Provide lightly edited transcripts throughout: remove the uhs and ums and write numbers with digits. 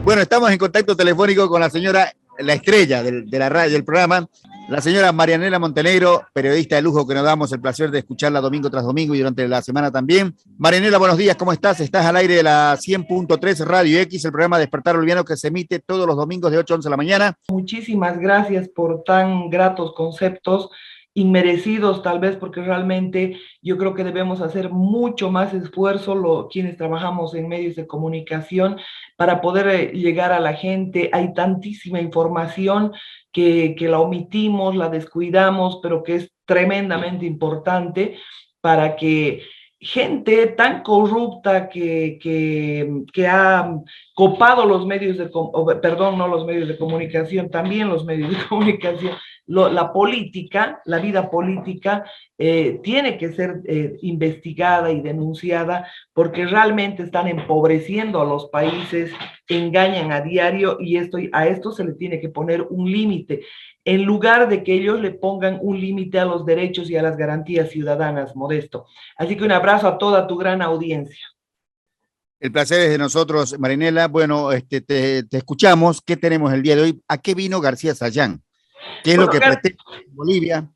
Bueno, estamos en contacto telefónico con la señora, la estrella de la radio, del programa, la señora Marianela Montenegro, periodista de lujo que nos damos el placer de escucharla domingo tras domingo y durante la semana también. Marianela, buenos días, ¿cómo estás? Estás al aire de la 100.3 Radio X, el programa Despertar Boliviano que se emite todos los domingos de 8 a 11 de la mañana. Muchísimas gracias por tan gratos conceptos, inmerecidos tal vez, porque realmente yo creo que debemos hacer mucho más esfuerzo quienes trabajamos en medios de comunicación para poder llegar a la gente. Hay tantísima información que la omitimos, la descuidamos, pero que es tremendamente importante para que gente tan corrupta que ha copado los medios de, perdón, no los medios de comunicación, también los medios de comunicación, la política, la vida política, tiene que ser investigada y denunciada porque realmente están empobreciendo a los países, engañan a diario y a esto se le tiene que poner un límite, en lugar de que ellos le pongan un límite a los derechos y a las garantías ciudadanas, Modesto. Así que un abrazo a toda tu gran audiencia. El placer es de nosotros, Marinela. Bueno, te escuchamos. ¿Qué tenemos el día de hoy? ¿A qué vino García Sayán? ¿Qué es lo que pretende Bolivia?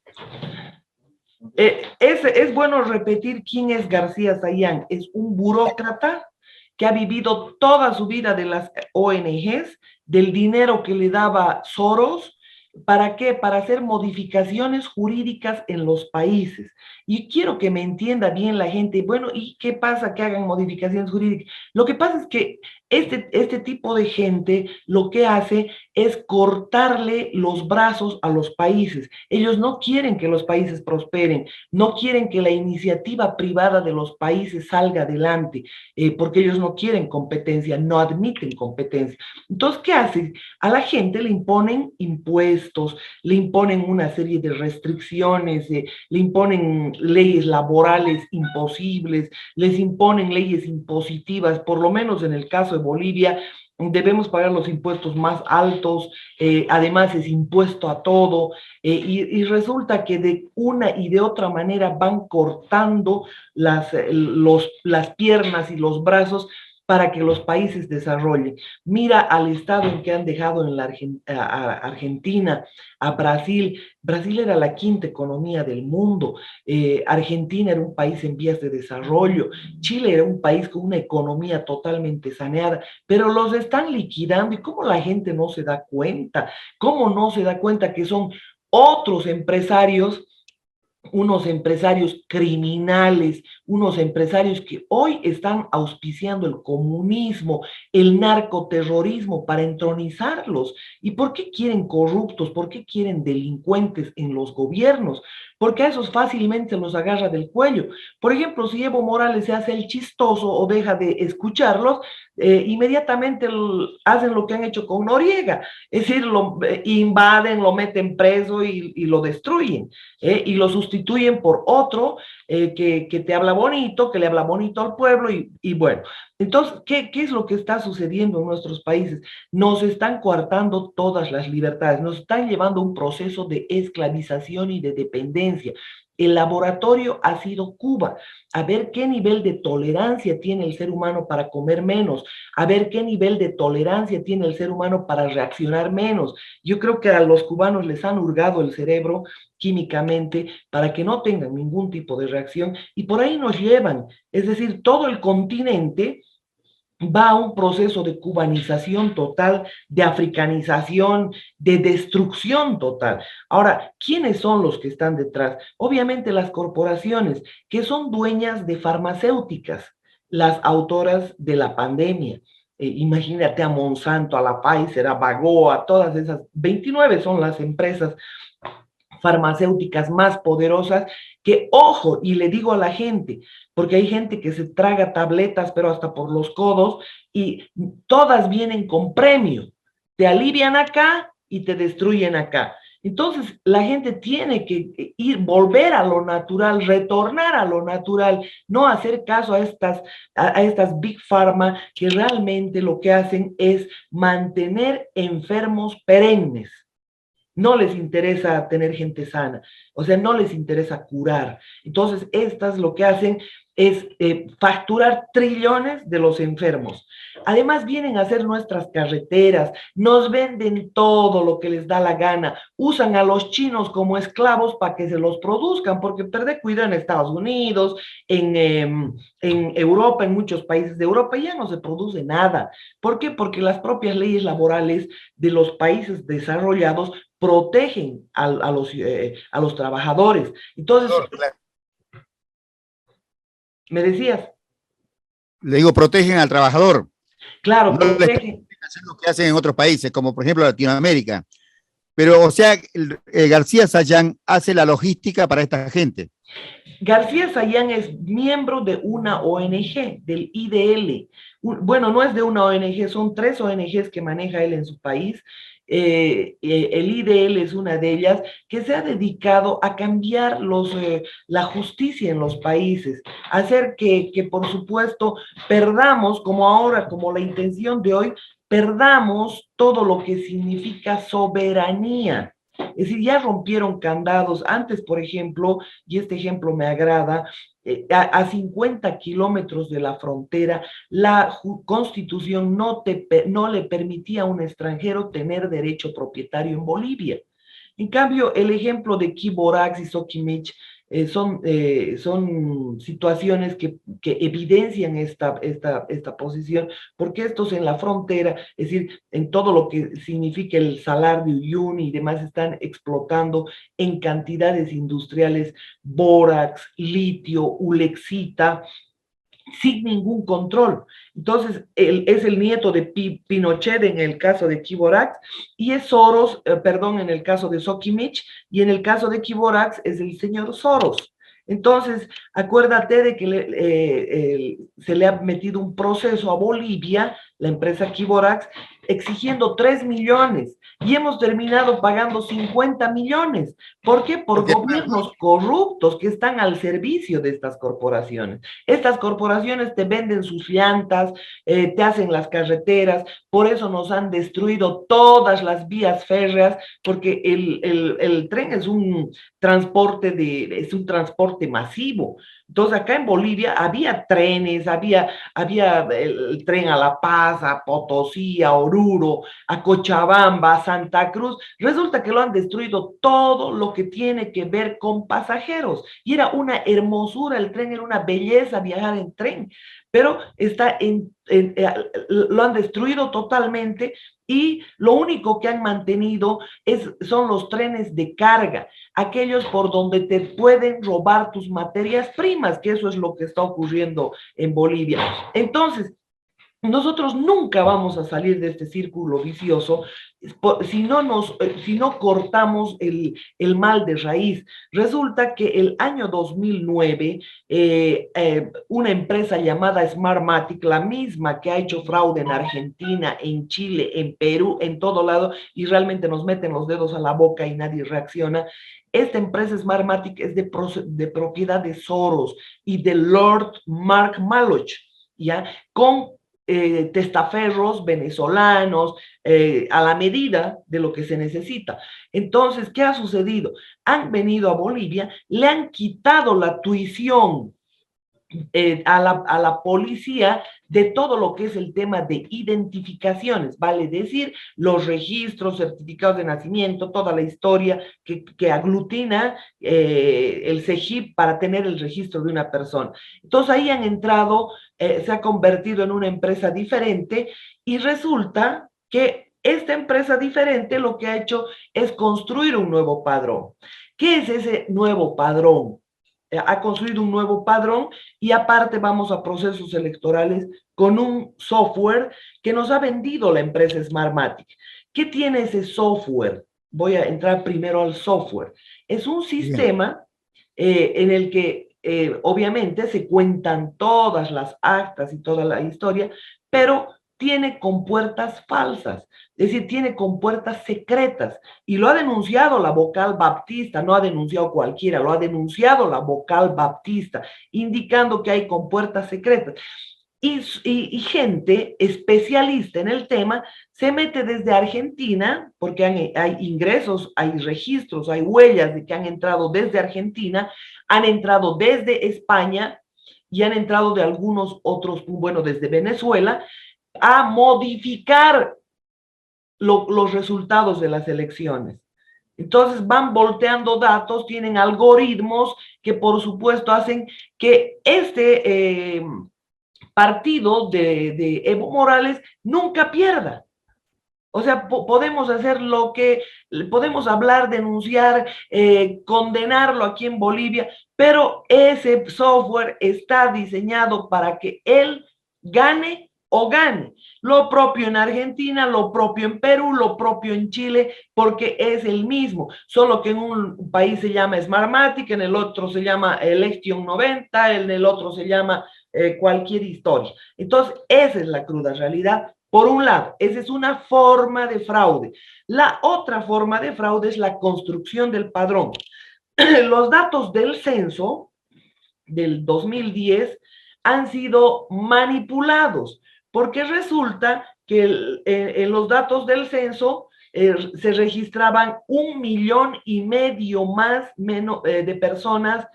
Es bueno repetir quién es García Sayán. Es un burócrata que ha vivido toda su vida de las ONGs, del dinero que le daba Soros. ¿Para qué? Para hacer modificaciones jurídicas en los países. Y quiero que me entienda bien la gente. Bueno, ¿y qué pasa que hagan modificaciones jurídicas? Lo que pasa es que este tipo de gente lo que hace es cortarle los brazos a los países. Ellos no quieren que los países prosperen, no quieren que la iniciativa privada de los países salga adelante, porque ellos no quieren competencia, no admiten competencia. Entonces, ¿qué hacen? A la gente le imponen impuestos, le imponen una serie de restricciones, le imponen leyes laborales imposibles, les imponen leyes impositivas, por lo menos en el caso de Bolivia, debemos pagar los impuestos más altos, además es impuesto a todo, y resulta que de una y de otra manera van cortando las piernas y los brazos para que los países desarrollen. Mira al estado en que han dejado en a Argentina, a Brasil. Brasil era la quinta economía del mundo, Argentina era un país en vías de desarrollo, Chile era un país con una economía totalmente saneada, pero los están liquidando. ¿Y cómo la gente no se da cuenta? ¿Cómo no se da cuenta que son otros empresarios, unos empresarios criminales, unos empresarios que hoy están auspiciando el comunismo, el narcoterrorismo para entronizarlos? ¿Y por qué quieren corruptos? ¿Por qué quieren delincuentes en los gobiernos? Porque a esos fácilmente los agarra del cuello. Por ejemplo, si Evo Morales se hace el chistoso o deja de escucharlos, inmediatamente hacen lo que han hecho con Noriega, es decir, lo invaden, lo meten preso y lo destruyen, y lo sustituyen por otro que te habla bonito, que le habla bonito al pueblo y bueno. Entonces, ¿qué es lo que está sucediendo en nuestros países? Nos están coartando todas las libertades, nos están llevando a un proceso de esclavización y de dependencia. El laboratorio ha sido Cuba, a ver qué nivel de tolerancia tiene el ser humano para comer menos, a ver qué nivel de tolerancia tiene el ser humano para reaccionar menos. Yo creo que a los cubanos les han hurgado el cerebro químicamente para que no tengan ningún tipo de reacción y por ahí nos llevan. Es decir, todo el continente va a un proceso de cubanización total, de africanización, de destrucción total. Ahora, ¿quiénes son los que están detrás? Obviamente las corporaciones, que son dueñas de farmacéuticas, las autoras de la pandemia. Imagínate a Monsanto, a la Pfizer, a Bagoa, todas esas, 29 son las empresas farmacéuticas más poderosas que, ojo, y le digo a la gente, porque hay gente que se traga tabletas, pero hasta por los codos, y todas vienen con premio. Te alivian acá y te destruyen acá. Entonces, la gente tiene que volver a lo natural, retornar a lo natural, no hacer caso a estas Big Pharma que realmente lo que hacen es mantener enfermos perennes. No les interesa tener gente sana, o sea, no les interesa curar. Entonces, estas lo que hacen es facturar trillones de los enfermos. Además vienen a hacer nuestras carreteras, nos venden todo lo que les da la gana, usan a los chinos como esclavos para que se los produzcan, porque perder cuidado en Estados Unidos, en Europa, en muchos países de Europa ya no se produce nada. ¿Por qué? Porque las propias leyes laborales de los países desarrollados protegen a los trabajadores. Entonces, me decías. Le digo, protegen al trabajador. Claro, no les permiten hacer lo que hacen en otros países, como por ejemplo Latinoamérica. Pero, o sea, García Sayán hace la logística para esta gente. García Sayán es miembro de una ONG, del IDL. Bueno, no es de una ONG, son 3 ONGs que maneja él en su país. El IDL es una de ellas, que se ha dedicado a cambiar la justicia en los países, hacer que, por supuesto, perdamos, como ahora, como la intención de hoy, perdamos todo lo que significa soberanía. Es decir, ya rompieron candados. Antes, por ejemplo, y este ejemplo me agrada, a 50 kilómetros de la frontera, la Constitución no le permitía a un extranjero tener derecho propietario en Bolivia. En cambio, el ejemplo de Quiborax y Soquimich son situaciones que evidencian esta posición, porque estos en la frontera, es decir, en todo lo que significa el Salar de Uyuni y demás, están explotando en cantidades industriales bórax, litio, ulexita, sin ningún control. Entonces, él es el nieto de Pinochet en el caso de Quiborax, y es Soros, perdón, en el caso de Soquimich, y en el caso de Quiborax es el señor Soros. Entonces, acuérdate de que se le ha metido un proceso a Bolivia, la empresa Quiborax, exigiendo 3 millones y hemos terminado pagando 50 millones. ¿Por qué? Por gobiernos corruptos que están al servicio de estas corporaciones. Estas corporaciones te venden sus llantas, te hacen las carreteras, por eso nos han destruido todas las vías férreas, porque el tren es un transporte masivo. Entonces, acá en Bolivia había trenes, había el tren a La Paz, a Potosí, a Oruro, a Cochabamba, a Santa Cruz. Resulta que lo han destruido todo lo que tiene que ver con pasajeros. Y era una hermosura, el tren era una belleza viajar en tren, pero lo han destruido totalmente y lo único que han mantenido son los trenes de carga, aquellos por donde te pueden robar tus materias primas, que eso es lo que está ocurriendo en Bolivia. Entonces, nosotros nunca vamos a salir de este círculo vicioso si no cortamos el mal de raíz. Resulta que el año 2009, una empresa llamada Smartmatic, la misma que ha hecho fraude en Argentina, en Chile, en Perú, en todo lado, y realmente nos meten los dedos a la boca y nadie reacciona. Esta empresa Smartmatic es de propiedad de Soros y de Lord Mark Maloch, ¿ya? Con testaferros venezolanos, a la medida de lo que se necesita. Entonces, ¿qué ha sucedido? Han venido a Bolivia, le han quitado la tuición a la policía de todo lo que es el tema de identificaciones, vale decir, los registros, certificados de nacimiento, toda la historia que aglutina el CEGIP para tener el registro de una persona. Entonces ahí han entrado, se ha convertido en una empresa diferente y resulta que esta empresa diferente lo que ha hecho es construir un nuevo padrón. ¿Qué es ese nuevo padrón? Ha construido un nuevo padrón y aparte vamos a procesos electorales con un software que nos ha vendido la empresa Smartmatic. ¿Qué tiene ese software? Voy a entrar primero al software. Es un sistema en el que obviamente se cuentan todas las actas y toda la historia, pero tiene compuertas falsas, es decir, tiene compuertas secretas, y lo ha denunciado la vocal baptista, no ha denunciado cualquiera, lo ha denunciado la vocal baptista, indicando que hay compuertas secretas. Y gente especialista en el tema se mete desde Argentina, porque hay ingresos, hay registros, hay huellas de que han entrado desde Argentina, han entrado desde España, y han entrado de algunos otros, bueno, desde Venezuela, a modificar los resultados de las elecciones. Entonces van volteando datos, tienen algoritmos que por supuesto hacen que este partido de Evo Morales nunca pierda. O sea, podemos hacer lo que, podemos hablar, denunciar, condenarlo aquí en Bolivia, pero ese software está diseñado para que él gane o gane. Lo propio en Argentina, lo propio en Perú, lo propio en Chile, porque es el mismo, solo que en un país se llama Smartmatic, en el otro se llama Election 90, en el otro se llama cualquier historia. Entonces, esa es la cruda realidad. Por un lado, esa es una forma de fraude. La otra forma de fraude es la construcción del padrón. Los datos del censo del 2010 han sido manipulados, porque resulta que en los datos del censo se registraban 1,5 millones más de personas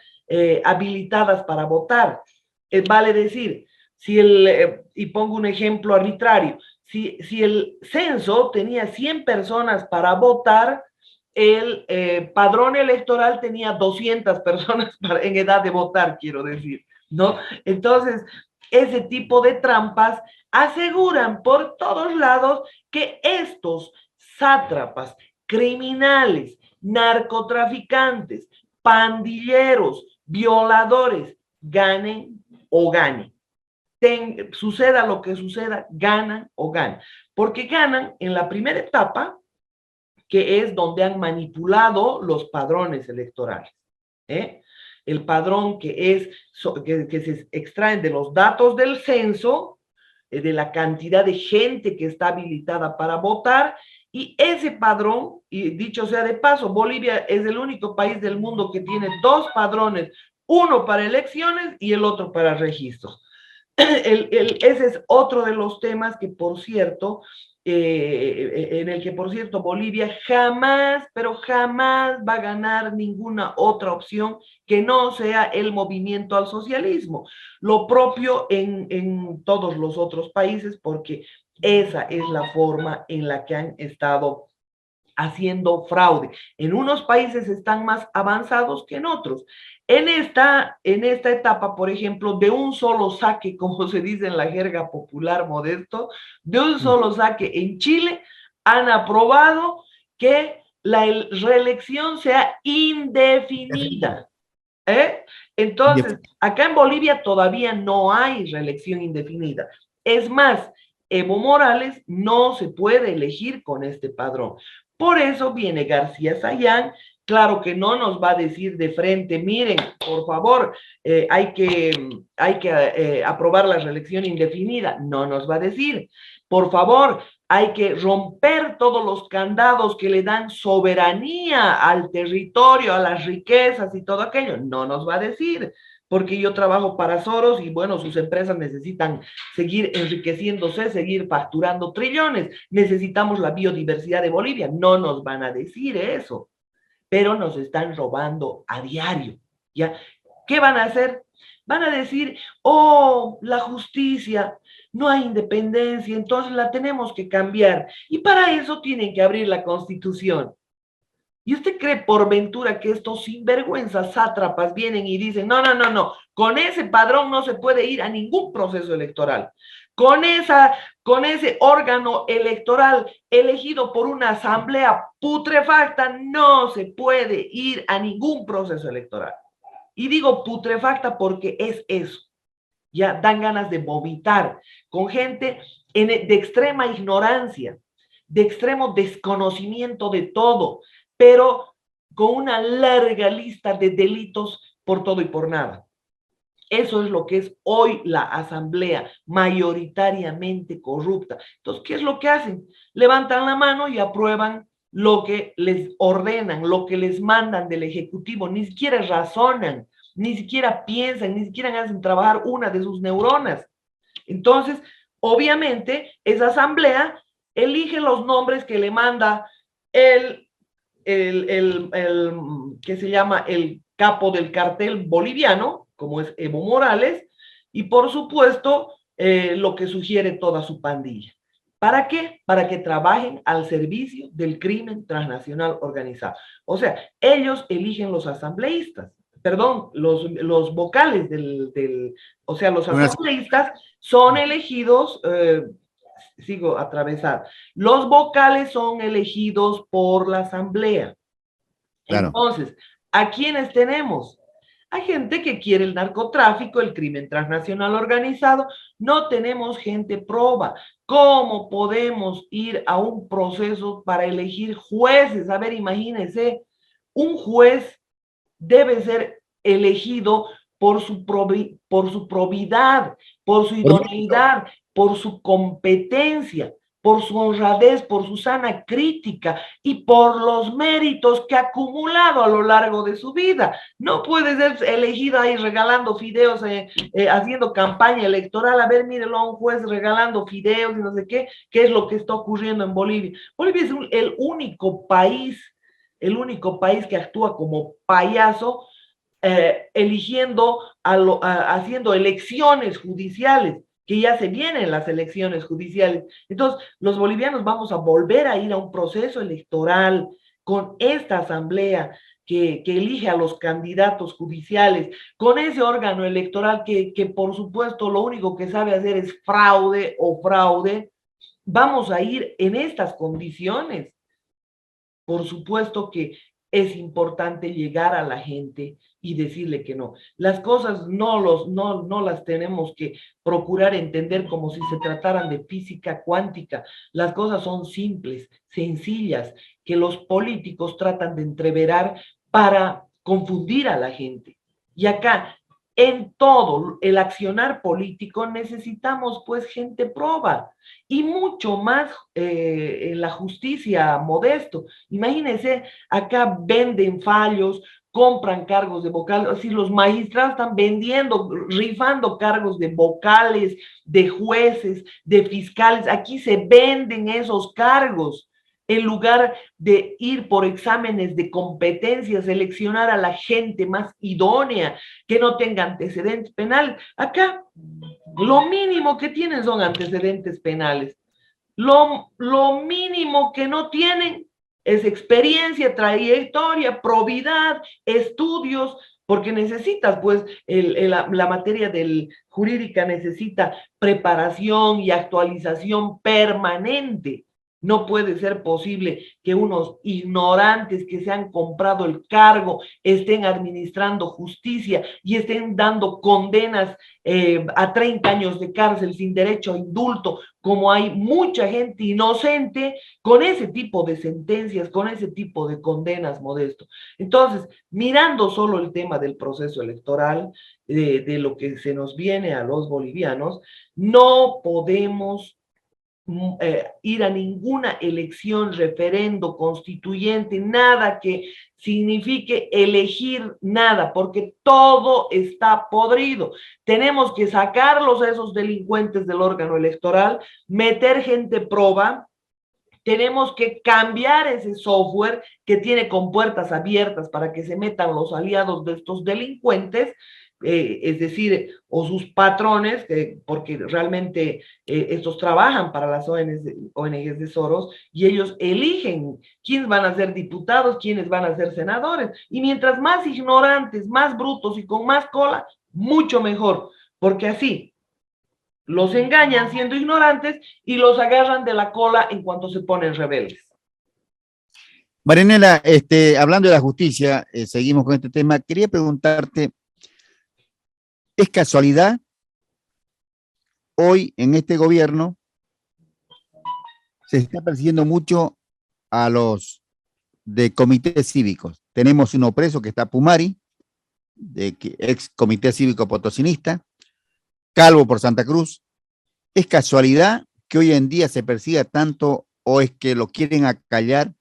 habilitadas para votar. Vale decir, si y pongo un ejemplo arbitrario, si el censo tenía 100 personas para votar, el padrón electoral tenía 200 personas en edad de votar, quiero decir, ¿no? Entonces, ese tipo de trampas aseguran por todos lados que estos sátrapas, criminales, narcotraficantes, pandilleros, violadores, ganen o ganen. Suceda lo que suceda, ganan o ganan. Porque ganan en la primera etapa, que es donde han manipulado los padrones electorales. El padrón que se extraen de los datos del censo, de la cantidad de gente que está habilitada para votar, y ese padrón, y dicho sea de paso, Bolivia es el único país del mundo que tiene dos padrones, uno para elecciones y el otro para registros. Ese es otro de los temas que, por cierto, en el que, por cierto, Bolivia jamás, pero jamás va a ganar ninguna otra opción que no sea el movimiento al socialismo. Lo propio en todos los otros países, porque esa es la forma en la que han estado haciendo fraude. En unos países están más avanzados que en otros. En esta etapa, por ejemplo, de un solo saque, como se dice en la jerga popular, Modesto, de un solo saque en Chile, han aprobado que la reelección sea indefinida. Entonces, acá en Bolivia todavía no hay reelección indefinida. Es más, Evo Morales no se puede elegir con este padrón. Por eso viene García Sayán, claro que no nos va a decir de frente, miren, por favor, hay que aprobar la reelección indefinida, no nos va a decir, por favor, hay que romper todos los candados que le dan soberanía al territorio, a las riquezas y todo aquello, no nos va a decir, porque yo trabajo para Soros y bueno, sus empresas necesitan seguir enriqueciéndose, seguir facturando trillones. Necesitamos la biodiversidad de Bolivia. No nos van a decir eso, pero nos están robando a diario. ¿Ya? ¿Qué van a hacer? Van a decir, oh, la justicia, no hay independencia, entonces la tenemos que cambiar. Y para eso tienen que abrir la Constitución. ¿Y usted cree por ventura que estos sinvergüenzas sátrapas vienen y dicen, no, no, no, no, con ese padrón no se puede ir a ningún proceso electoral? Con ese órgano electoral elegido por una asamblea putrefacta no se puede ir a ningún proceso electoral. Y digo putrefacta porque es eso. Ya dan ganas de vomitar con gente de extrema ignorancia, de extremo desconocimiento de todo, pero con una larga lista de delitos por todo y por nada. Eso es lo que es hoy la asamblea, mayoritariamente corrupta. Entonces, ¿qué es lo que hacen? Levantan la mano y aprueban lo que les ordenan, lo que les mandan del Ejecutivo. Ni siquiera razonan, ni siquiera piensan, ni siquiera hacen trabajar una de sus neuronas. Entonces, obviamente, esa asamblea elige los nombres que le manda que se llama el capo del cartel boliviano, como es Evo Morales, y por supuesto lo que sugiere toda su pandilla. ¿Para qué? Para que trabajen al servicio del crimen transnacional organizado. O sea, ellos eligen los asambleístas, perdón, los vocales o sea, los asambleístas son elegidos, sigo atravesar, los vocales son elegidos por la asamblea. Claro. Entonces, ¿a quiénes tenemos? Hay gente que quiere el narcotráfico, el crimen transnacional organizado. No tenemos gente proba. ¿Cómo podemos ir a un proceso para elegir jueces? A ver, imagínense, un juez debe ser elegido por su probidad, por su idoneidad, por su competencia, por su honradez, por su sana crítica y por los méritos que ha acumulado a lo largo de su vida. No puede ser elegido ahí regalando fideos, haciendo campaña electoral. A ver, mírelo a un juez regalando fideos y no sé qué es lo que está ocurriendo en Bolivia. Bolivia es el único país que actúa como payaso, eligiendo, haciendo elecciones judiciales, que ya se vienen las elecciones judiciales. Entonces, los bolivianos vamos a volver a ir a un proceso electoral con esta asamblea que elige a los candidatos judiciales, con ese órgano electoral que por supuesto lo único que sabe hacer es fraude o fraude. Vamos a ir en estas condiciones. Por supuesto que es importante llegar a la gente y decirle que no. Las cosas no las tenemos que procurar entender como si se trataran de física cuántica. Las cosas son simples, sencillas, que los políticos tratan de entreverar para confundir a la gente. Y acá, en todo el accionar político, necesitamos pues gente proba y mucho más en la justicia, Modesto. Imagínense, acá venden fallos, compran cargos de vocales, así los magistrados están vendiendo, rifando cargos de vocales, de jueces, de fiscales. Aquí se venden esos cargos en lugar de ir por exámenes de competencia, seleccionar a la gente más idónea, que no tenga antecedentes penales. Acá lo mínimo que tienen son antecedentes penales. Lo mínimo que no tienen es experiencia, trayectoria, probidad, estudios, porque necesitas, pues, la materia jurídica necesita preparación y actualización permanente. No puede ser posible que unos ignorantes que se han comprado el cargo estén administrando justicia y estén dando condenas a 30 años de cárcel sin derecho a indulto, como hay mucha gente inocente con ese tipo de sentencias, con ese tipo de condenas, Modesto. Entonces, mirando solo el tema del proceso electoral, de lo que se nos viene a los bolivianos, no podemos ir a ninguna elección, referendo, constituyente, nada que signifique elegir nada, porque todo está podrido. Tenemos que sacarlos a esos delincuentes del órgano electoral, meter gente proba, tenemos que cambiar ese software que tiene con puertas abiertas para que se metan los aliados de estos delincuentes, es decir, o sus patrones, porque realmente estos trabajan para las ONGs de Soros y ellos eligen quiénes van a ser diputados, quiénes van a ser senadores. Y mientras más ignorantes, más brutos y con más cola, mucho mejor, porque así los engañan siendo ignorantes y los agarran de la cola en cuanto se ponen rebeldes. Marianela, hablando de la justicia, seguimos con este tema. Quería preguntarte, ¿es casualidad hoy en este gobierno se está persiguiendo mucho a los de comités cívicos? Tenemos uno preso que está Pumari, ex comité cívico potosinista, Calvo por Santa Cruz. ¿Es casualidad que hoy en día se persiga tanto o es que lo quieren acallar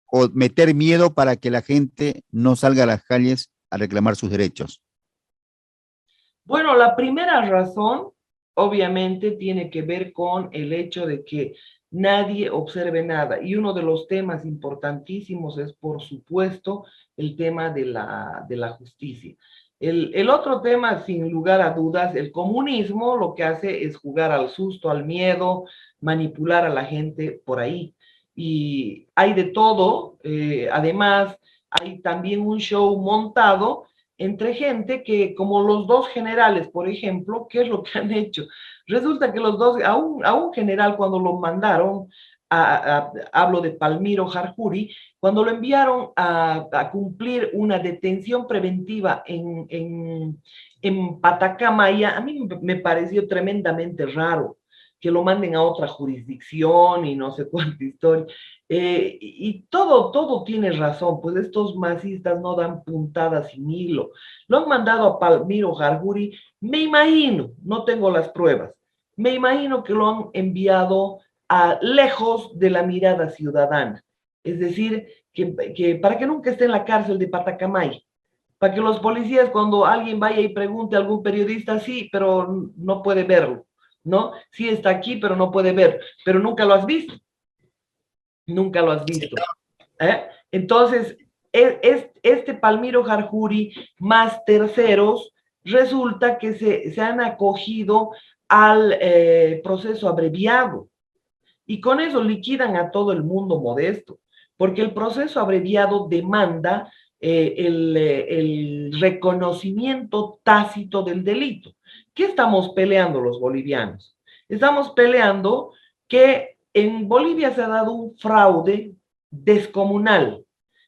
o meter miedo para que la gente no salga a las calles a reclamar sus derechos? Bueno, la primera razón obviamente tiene que ver con el hecho de que nadie observe nada. Y uno de los temas importantísimos es, por supuesto, el tema de la justicia. El otro tema, sin lugar a dudas, el comunismo lo que hace es jugar al susto, al miedo, manipular a la gente por ahí. Y hay de todo, además hay también un show montado entre gente que, como los dos generales, por ejemplo, ¿qué es lo que han hecho? Resulta que los dos, a un general cuando lo mandaron, hablo de Palmiro Jarjuri, cuando lo enviaron a cumplir una detención preventiva en Patacamaya, a mí me pareció tremendamente raro que lo manden a otra jurisdicción y no sé cuánta historia. Y todo tiene razón, pues estos masistas no dan puntadas sin hilo. Lo han mandado a Palmiro Jarjuri, me imagino, no tengo las pruebas, me imagino que lo han enviado a lejos de la mirada ciudadana. Es decir, que para que nunca esté en la cárcel de Patacamay, para que los policías cuando alguien vaya y pregunte a algún periodista, sí, pero no puede verlo, ¿no? Sí está aquí, pero no puede ver, pero nunca lo has visto, nunca lo has visto. ¿Eh? Entonces, este Palmiro Jarjuri más terceros, resulta que se han acogido al proceso abreviado y con eso liquidan a todo el mundo modesto, porque el proceso abreviado demanda el reconocimiento tácito del delito. ¿Qué estamos peleando los bolivianos? Estamos peleando que en Bolivia se ha dado un fraude descomunal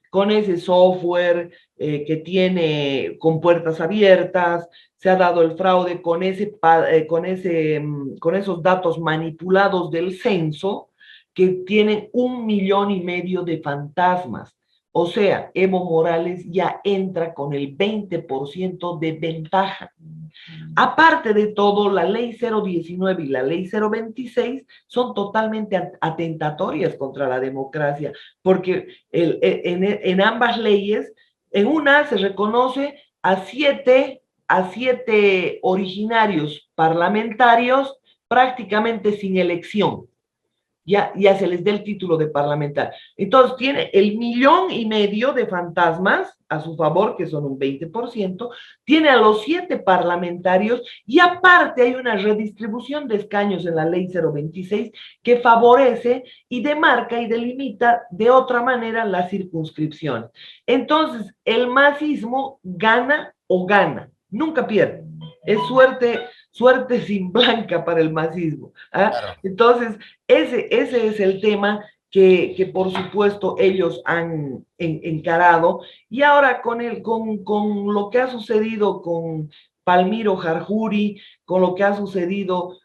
con ese software que tiene con puertas abiertas, se ha dado el fraude con esos datos manipulados del censo que tienen 1,5 millones de fantasmas. O sea, Evo Morales ya entra con el 20% de ventaja. Aparte de todo, la ley 019 y la ley 026 son totalmente atentatorias contra la democracia, porque en ambas leyes, en una se reconoce a siete originarios parlamentarios prácticamente sin elección. Ya se les dé el título de parlamentar. Entonces tiene el 1,5 millones de fantasmas a su favor, que son un 20%, tiene a los 7 parlamentarios y aparte hay una redistribución de escaños en la ley 026 que favorece y demarca y delimita de otra manera las circunscripciones. Entonces, el masismo gana o gana, nunca pierde. Es suerte sin blanca para el masismo. ¿Ah? Claro. Entonces, ese es el tema que por supuesto ellos han encarado. Y ahora con lo que ha sucedido con Palmiro Jarjuri, con lo que ha sucedido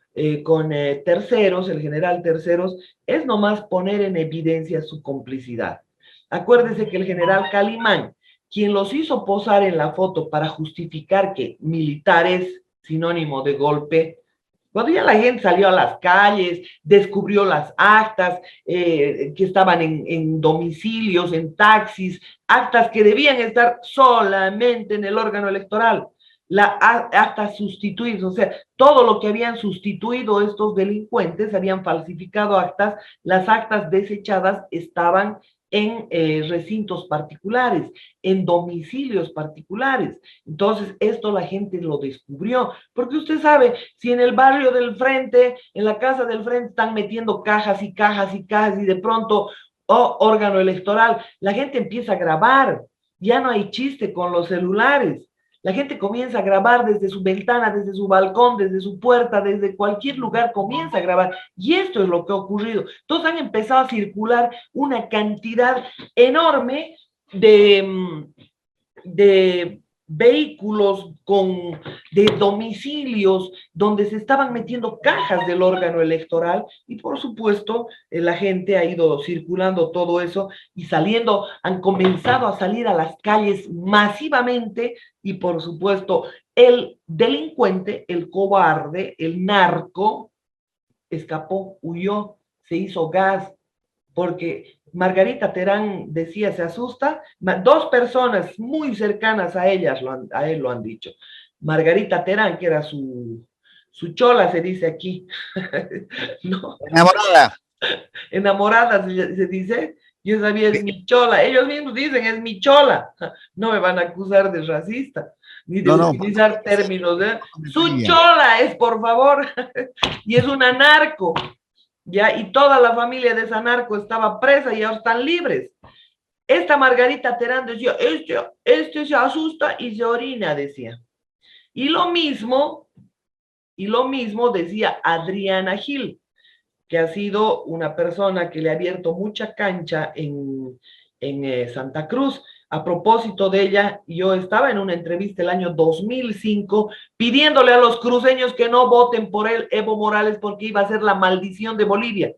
con Terceros, el general Terceros, es nomás poner en evidencia su complicidad. Acuérdese que el general Calimán, quien los hizo posar en la foto para justificar que militares sinónimo de golpe, cuando ya la gente salió a las calles, descubrió las actas que estaban en domicilios, en taxis, actas que debían estar solamente en el órgano electoral, actas sustituidas, o sea, todo lo que habían sustituido estos delincuentes, habían falsificado actas, las actas desechadas estaban en recintos particulares, en domicilios particulares. Entonces, esto la gente lo descubrió, porque usted sabe, si en el barrio del frente, en la casa del frente están metiendo cajas y cajas y cajas y de pronto, órgano electoral, la gente empieza a grabar, ya no hay chiste con los celulares. La gente comienza a grabar desde su ventana, desde su balcón, desde su puerta, desde cualquier lugar comienza a grabar. Y esto es lo que ha ocurrido. Entonces han empezado a circular una cantidad enorme de vehículos de domicilios donde se estaban metiendo cajas del órgano electoral y por supuesto la gente ha ido circulando todo eso y han comenzado a salir a las calles masivamente y por supuesto el delincuente, el cobarde, el narco escapó, huyó, se hizo gas, porque Margarita Terán decía, se asusta, 2 personas muy cercanas a ellas, a él lo han dicho. Margarita Terán, que era su chola, se dice aquí. ¿No? Enamorada. Enamorada se dice, yo sabía, es mi chola. Ellos mismos dicen, es mi chola. No me van a acusar de racista. ni de No, no, utilizar términos. Su chola es, por favor, y es una narco, ¿ya? Y toda la familia de esa narco estaba presa y ahora están libres. Esta Margarita Terán decía, este se asusta y se orina, decía. Y lo mismo decía Adriana Gil, que ha sido una persona que le ha abierto mucha cancha en Santa Cruz. A propósito de ella, yo estaba en una entrevista el año 2005 pidiéndole a los cruceños que no voten por él, Evo Morales, porque iba a ser la maldición de Bolivia.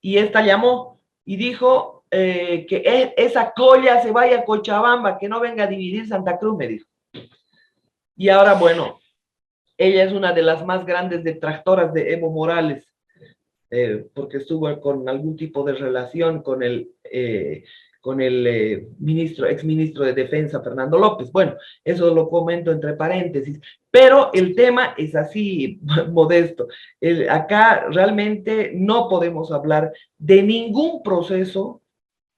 Y esta llamó y dijo que esa colla se vaya a Cochabamba, que no venga a dividir Santa Cruz, me dijo. Y ahora, bueno, ella es una de las más grandes detractoras de Evo Morales, porque estuvo con algún tipo de relación con el exministro de Defensa, Fernando López. Bueno, eso lo comento entre paréntesis, pero el tema es así, Modesto. Acá realmente no podemos hablar de ningún proceso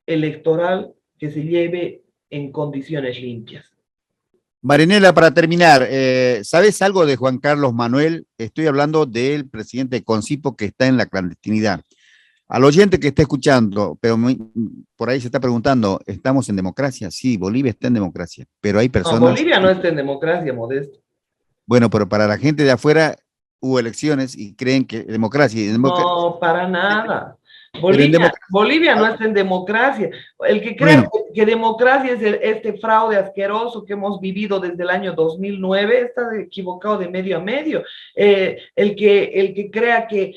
electoral que se lleve en condiciones limpias. Marinela, para terminar, ¿sabes algo de Juan Carlos Manuel? Estoy hablando del presidente de Concipo que está en la clandestinidad. Al oyente que está escuchando, pero por ahí se está preguntando, ¿estamos en democracia? Sí, Bolivia está en democracia, pero hay personas... No, Bolivia no está en democracia, Modesto. Bueno, pero para la gente de afuera hubo elecciones y creen que democracia... No, para nada. Bolivia no está en democracia. El que crea que democracia es este fraude asqueroso que hemos vivido desde el año 2009 está equivocado de medio a medio. El que crea que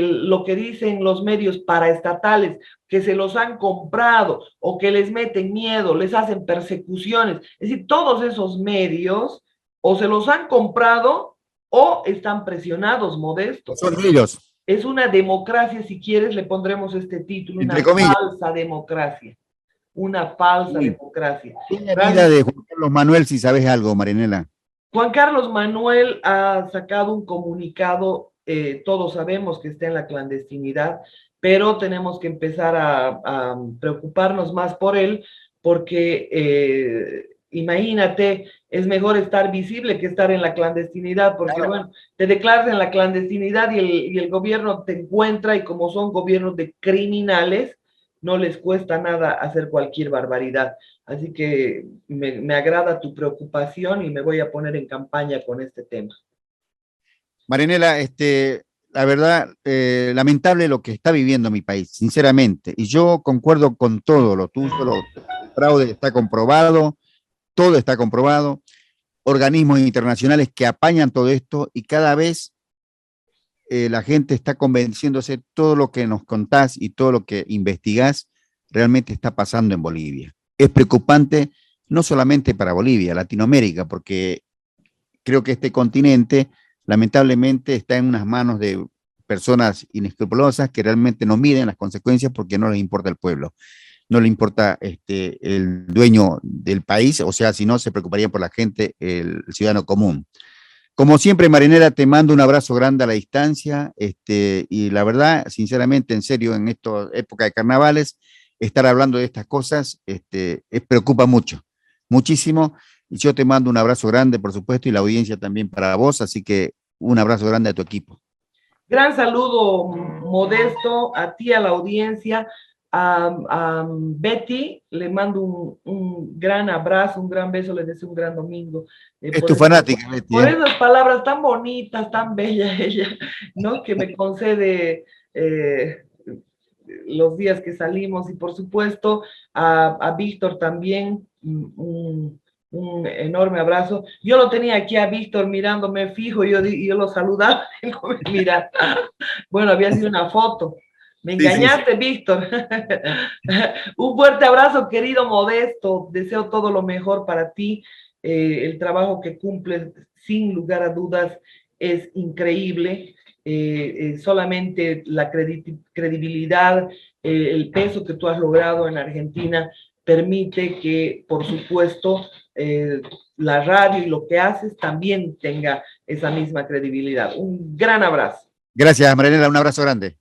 lo que dicen los medios paraestatales, que se los han comprado o que les meten miedo, les hacen persecuciones, es decir, todos esos medios o se los han comprado o están presionados, Modesto. Son ellos. Es una democracia, si quieres le pondremos este título, una falsa democracia. Una falsa democracia. ¿Qué es la vida de Juan Carlos Manuel, si sabes algo, Marinela? Juan Carlos Manuel ha sacado un comunicado, todos sabemos que está en la clandestinidad, pero tenemos que empezar a preocuparnos más por él, porque imagínate, es mejor estar visible que estar en la clandestinidad, porque claro, bueno, te declaras en la clandestinidad y el gobierno te encuentra, y como son gobiernos de criminales, no les cuesta nada hacer cualquier barbaridad. Así que me agrada tu preocupación y me voy a poner en campaña con este tema. Marinela, la verdad, lamentable lo que está viviendo mi país, sinceramente, y yo concuerdo con todo lo tuyo, el fraude está comprobado, todo está comprobado, organismos internacionales que apañan todo esto y cada vez la gente está convenciéndose todo lo que nos contás y todo lo que investigás realmente está pasando en Bolivia. Es preocupante no solamente para Bolivia, Latinoamérica, porque creo que este continente lamentablemente está en unas manos de personas inescrupulosas que realmente no miden las consecuencias porque no les importa el pueblo. No le importa el dueño del país, o sea, si no se preocuparía por la gente, el ciudadano común. Como siempre, Marinela, te mando un abrazo grande a la distancia, y la verdad, sinceramente, en serio, en esta época de carnavales, estar hablando de estas cosas preocupa mucho, muchísimo, y yo te mando un abrazo grande, por supuesto, y la audiencia también para vos, así que un abrazo grande a tu equipo. Gran saludo, Modesto, a ti, a la audiencia. A Betty le mando un gran abrazo, un gran beso, le deseo un gran domingo. Es tu fanática, Betty. Por esas palabras tan bonitas, tan bella ella, ¿no? Que me concede los días que salimos, y por supuesto a Víctor también, un enorme abrazo. Yo lo tenía aquí a Víctor mirándome fijo, yo lo saludaba, y no me mira. Bueno, había sido una foto. Me engañaste, sí. Víctor. Un fuerte abrazo, querido Modesto. Deseo todo lo mejor para ti. El trabajo que cumples, sin lugar a dudas, es increíble. Solamente la credibilidad, el peso que tú has logrado en Argentina permite que, por supuesto, la radio y lo que haces también tenga esa misma credibilidad. Un gran abrazo. Gracias, Marinela. Un abrazo grande.